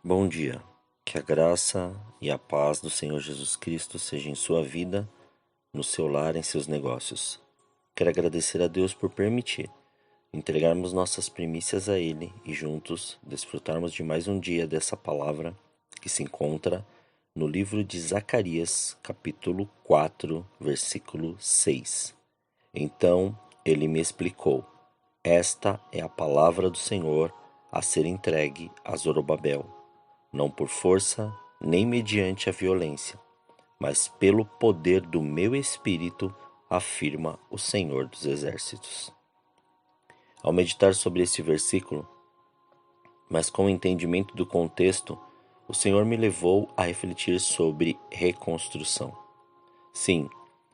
Bom dia, que a graça e a paz do Senhor Jesus Cristo seja em sua vida, no seu lar, em seus negócios. Quero agradecer a Deus por permitir entregarmos nossas primícias a Ele e juntos desfrutarmos de mais um dia dessa palavra que se encontra no livro de Zacarias, capítulo 4, versículo 6. Então ele me explicou: esta é a palavra do Senhor a ser entregue a Zorobabel, não por força, nem mediante a violência, mas pelo poder do meu espírito, afirma o Senhor dos Exércitos. Ao meditar sobre este versículo, mas com o entendimento do contexto, o Senhor me levou a refletir sobre reconstrução. Sim,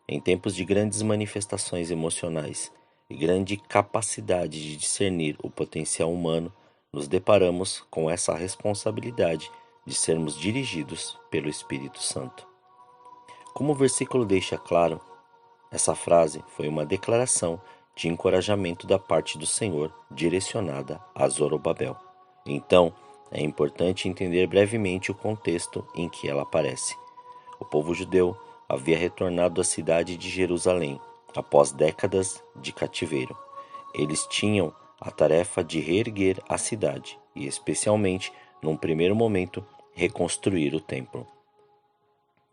em tempos de grandes manifestações emocionais e grande capacidade de discernir o potencial humano, nos deparamos com essa responsabilidade de sermos dirigidos pelo Espírito Santo. Como o versículo deixa claro, essa frase foi uma declaração de encorajamento da parte do Senhor direcionada a Zorobabel. Então, é importante entender brevemente o contexto em que ela aparece. O povo judeu havia retornado à cidade de Jerusalém após décadas de cativeiro. Eles tinham a tarefa de reerguer a cidade e, especialmente, num primeiro momento, reconstruir o templo.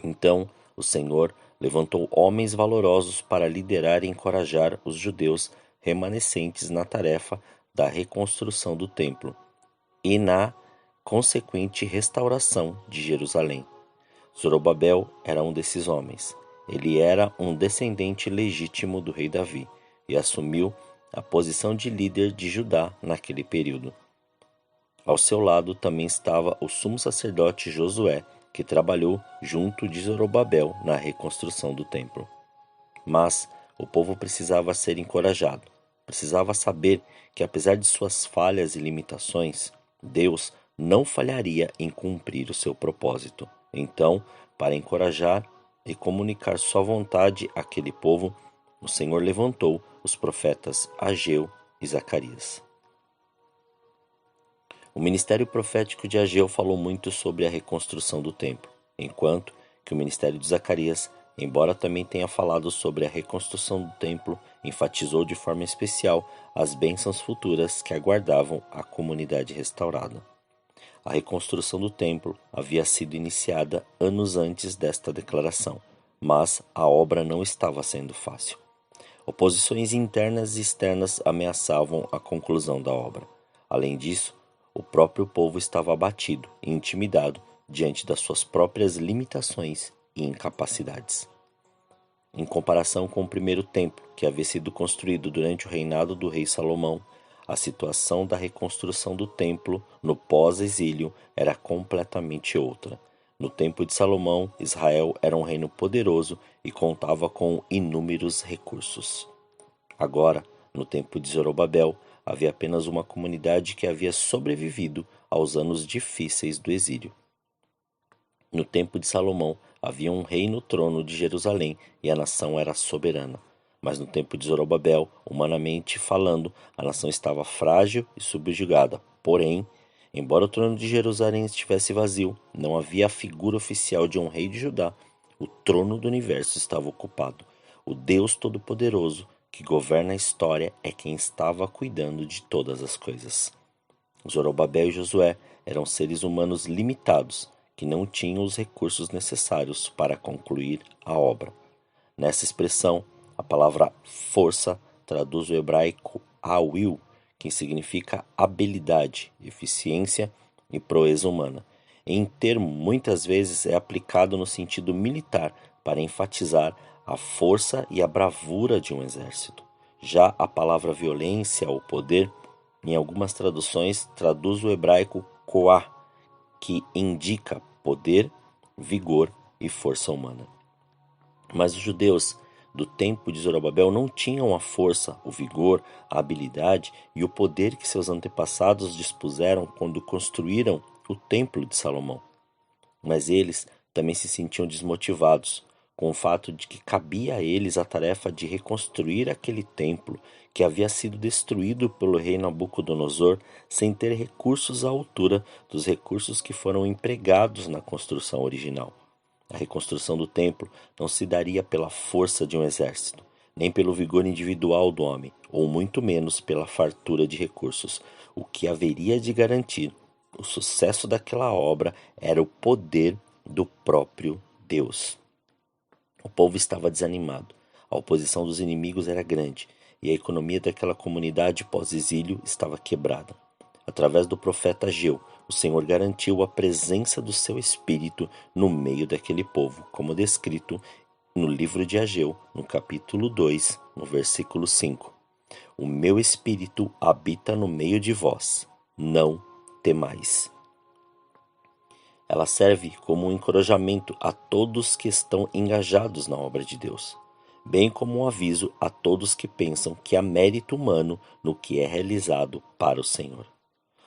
Então, o Senhor levantou homens valorosos para liderar e encorajar os judeus remanescentes na tarefa da reconstrução do templo e na consequente restauração de Jerusalém. Zorobabel era um desses homens. Ele era um descendente legítimo do rei Davi e assumiu a posição de líder de Judá naquele período. Ao seu lado também estava o sumo sacerdote Josué, que trabalhou junto de Zorobabel na reconstrução do templo. Mas o povo precisava ser encorajado, precisava saber que, apesar de suas falhas e limitações, Deus não falharia em cumprir o seu propósito. Então, para encorajar e comunicar sua vontade àquele povo, o Senhor levantou os profetas Ageu e Zacarias. O ministério profético de Ageu falou muito sobre a reconstrução do templo, enquanto que o ministério de Zacarias, embora também tenha falado sobre a reconstrução do templo, enfatizou de forma especial as bênçãos futuras que aguardavam a comunidade restaurada. A reconstrução do templo havia sido iniciada anos antes desta declaração, mas a obra não estava sendo fácil. Oposições internas e externas ameaçavam a conclusão da obra. Além disso, o próprio povo estava abatido e intimidado diante das suas próprias limitações e incapacidades. Em comparação com o primeiro templo, que havia sido construído durante o reinado do rei Salomão, a situação da reconstrução do templo no pós-exílio era completamente outra. No tempo de Salomão, Israel era um reino poderoso e contava com inúmeros recursos. Agora, no tempo de Zorobabel, havia apenas uma comunidade que havia sobrevivido aos anos difíceis do exílio. No tempo de Salomão, havia um rei no trono de Jerusalém e a nação era soberana. Mas no tempo de Zorobabel, humanamente falando, a nação estava frágil e subjugada. Porém, embora o trono de Jerusalém estivesse vazio, não havia a figura oficial de um rei de Judá. O trono do universo estava ocupado. O Deus Todo-Poderoso, que governa a história, é quem estava cuidando de todas as coisas. Zorobabel e Josué eram seres humanos limitados, que não tinham os recursos necessários para concluir a obra. Nessa expressão, a palavra força traduz o hebraico awil, que significa habilidade, eficiência e proeza humana. Em termo, muitas vezes é aplicado no sentido militar para enfatizar a força e a bravura de um exército. Já a palavra violência ou poder, em algumas traduções, traduz o hebraico koah, que indica poder, vigor e força humana. Mas os judeus do tempo de Zorobabel não tinham a força, o vigor, a habilidade e o poder que seus antepassados dispuseram quando construíram o templo de Salomão. Mas eles também se sentiam desmotivados, com o fato de que cabia a eles a tarefa de reconstruir aquele templo que havia sido destruído pelo rei Nabucodonosor sem ter recursos à altura dos recursos que foram empregados na construção original. A reconstrução do templo não se daria pela força de um exército, nem pelo vigor individual do homem, ou muito menos pela fartura de recursos. O que haveria de garantir o sucesso daquela obra era o poder do próprio Deus. O povo estava desanimado, a oposição dos inimigos era grande e a economia daquela comunidade pós-exílio estava quebrada. Através do profeta Ageu, o Senhor garantiu a presença do seu Espírito no meio daquele povo, como descrito no livro de Ageu, no capítulo 2, no versículo 5. O meu Espírito habita no meio de vós, não temais. Ela serve como um encorajamento a todos que estão engajados na obra de Deus, bem como um aviso a todos que pensam que há mérito humano no que é realizado para o Senhor.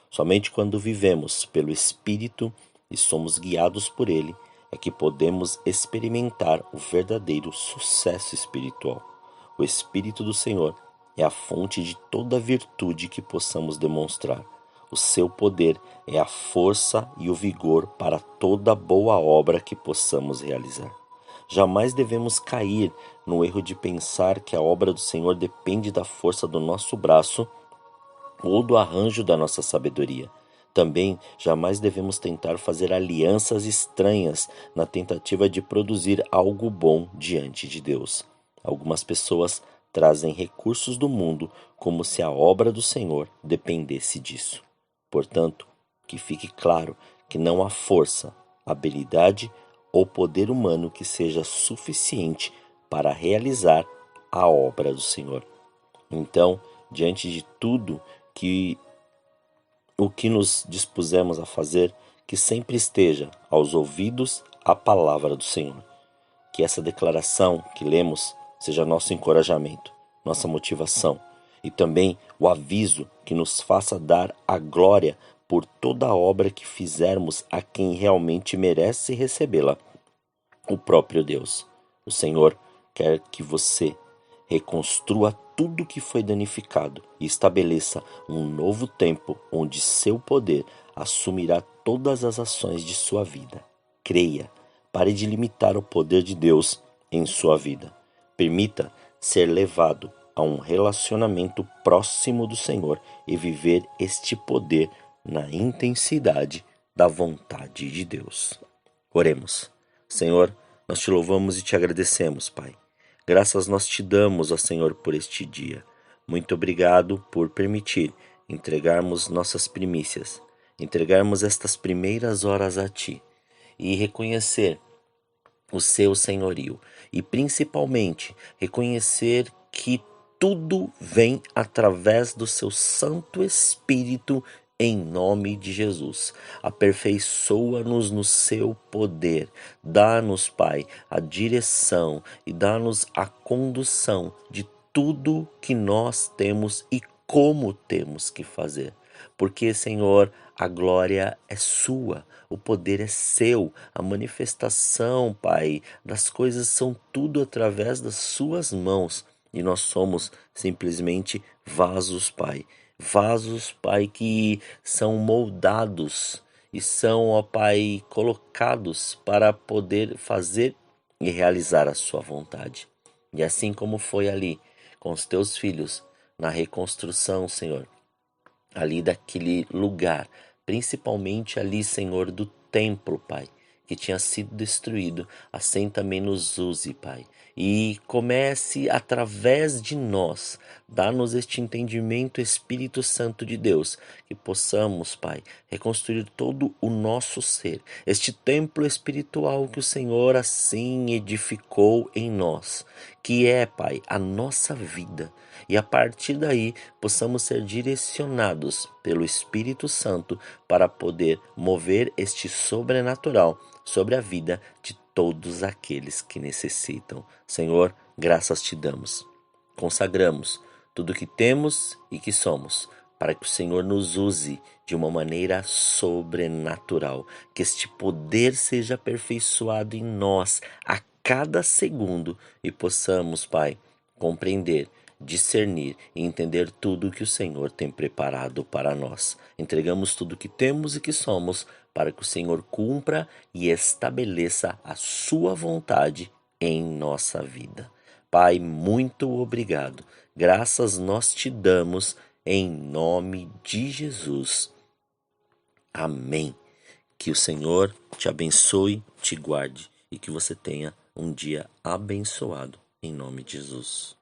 Somente quando vivemos pelo Espírito e somos guiados por Ele é que podemos experimentar o verdadeiro sucesso espiritual. O Espírito do Senhor é a fonte de toda virtude que possamos demonstrar. O seu poder é a força e o vigor para toda boa obra que possamos realizar. Jamais devemos cair no erro de pensar que a obra do Senhor depende da força do nosso braço ou do arranjo da nossa sabedoria. Também jamais devemos tentar fazer alianças estranhas na tentativa de produzir algo bom diante de Deus. Algumas pessoas trazem recursos do mundo como se a obra do Senhor dependesse disso. Portanto, que fique claro que não há força, habilidade ou poder humano que seja suficiente para realizar a obra do Senhor. Então, diante de tudo o que nos dispusemos a fazer, que sempre esteja aos ouvidos a palavra do Senhor. Que essa declaração que lemos seja nosso encorajamento, nossa motivação e também o aviso que nos faça dar a glória por toda a obra que fizermos a quem realmente merece recebê-la, o próprio Deus. O Senhor quer que você reconstrua tudo que foi danificado e estabeleça um novo tempo onde seu poder assumirá todas as ações de sua vida. Creia, pare de limitar o poder de Deus em sua vida. Permita ser levado a um relacionamento próximo do Senhor e viver este poder na intensidade da vontade de Deus. Oremos. Senhor, nós te louvamos e te agradecemos, Pai. Graças nós te damos, ó Senhor, por este dia. Muito obrigado por permitir entregarmos nossas primícias, entregarmos estas primeiras horas a Ti e reconhecer o seu senhorio e principalmente reconhecer que tudo vem através do seu Santo Espírito em nome de Jesus. Aperfeiçoa-nos no seu poder. Dá-nos, Pai, a direção e dá-nos a condução de tudo que nós temos e como temos que fazer. Porque, Senhor, a glória é sua, o poder é seu, a manifestação, Pai, das coisas são tudo através das suas mãos e nós somos simplesmente vasos, Pai. Vasos, Pai, que são moldados e são, ó Pai, colocados para poder fazer e realizar a sua vontade. E assim como foi ali com os teus filhos na reconstrução, Senhor, ali daquele lugar, principalmente ali, Senhor, do templo, Pai, que tinha sido destruído, assim também nos use, Pai. E comece através de nós, dá-nos este entendimento, Espírito Santo de Deus, que possamos, Pai, reconstruir todo o nosso ser, este templo espiritual que o Senhor assim edificou em nós, que é, Pai, a nossa vida. E a partir daí possamos ser direcionados pelo Espírito Santo para poder mover este sobrenatural sobre a vida de todos aqueles que necessitam. Senhor, graças te damos. Consagramos tudo que temos e que somos, para que o Senhor nos use de uma maneira sobrenatural, que este poder seja aperfeiçoado em nós a cada segundo e possamos, Pai, compreender, discernir e entender tudo que o Senhor tem preparado para nós. Entregamos tudo que temos e que somos para que o Senhor cumpra e estabeleça a sua vontade em nossa vida. Pai, muito obrigado. Graças nós te damos em nome de Jesus. Amém. Que o Senhor te abençoe, te guarde e que você tenha um dia abençoado em nome de Jesus.